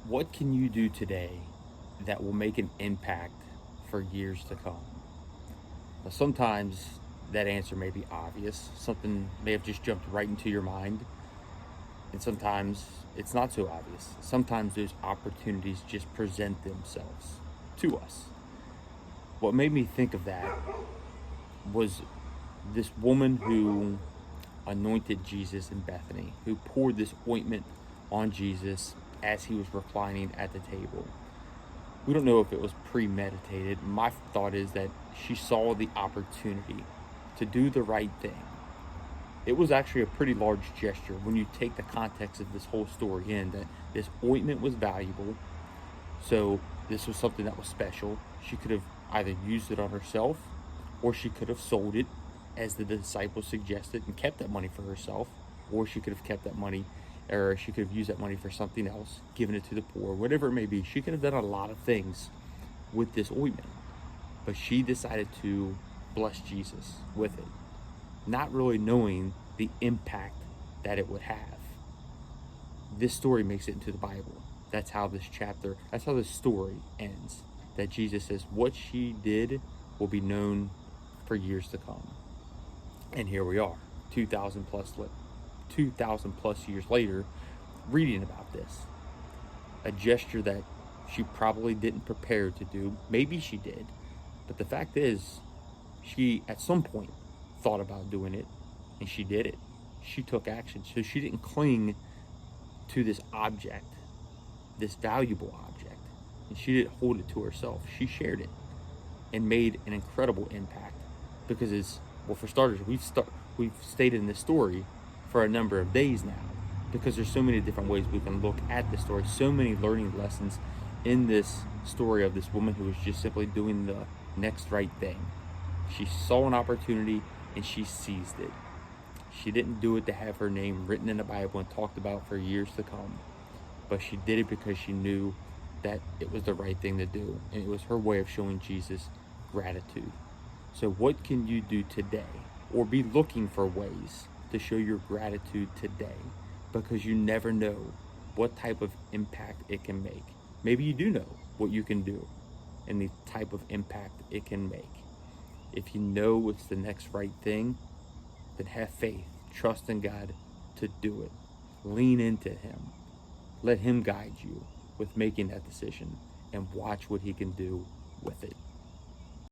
What can you do today that will make an impact for years to come? Now, sometimes that answer may be obvious. Something may have just jumped right into your mind. And sometimes it's not so obvious. Sometimes those opportunities just present themselves to us. What made me think of that was this woman who anointed Jesus in Bethany, who poured this ointment on Jesus as he was reclining at the table. We don't know if it was premeditated. My thought is that she saw the opportunity to do the right thing. It was actually a pretty large gesture when you take the context of this whole story in, that this ointment was valuable. So this was something that was special. She could have either used it on herself, or she could have sold it as the disciples suggested and kept that money for herself, or she could have kept that money, or she could have used that money for something else, given it to the poor, whatever it may be. She could have done a lot of things with this ointment, but she decided to bless Jesus with it, not really knowing the impact that it would have. This story makes it into the Bible. That's how this story ends. That Jesus says what she did will be known for years to come. And here we are, 2,000 plus years later, reading about this. A gesture that she probably didn't prepare to do. Maybe she did. But the fact is, she at some point thought about doing it, and she did it. She took action. So she didn't cling to this object, this valuable object, and she didn't hold it to herself. She shared it and made an incredible impact. Because for starters, we've stayed in this story for a number of days now, because there's so many different ways we can look at this story, so many learning lessons in this story of this woman who was just simply doing the next right thing. She saw an opportunity and she seized it. She didn't do it to have her name written in the Bible and talked about for years to come, but she did it because she knew that it was the right thing to do, and it was her way of showing Jesus gratitude. So what can you do today, or be looking for ways to show your gratitude today? Because you never know what type of impact it can make. Maybe you do know what you can do and the type of impact it can make. If you know it's the next right thing, then have faith, trust in God to do it. Lean into him. Let him guide you with making that decision, and watch what he can do with it.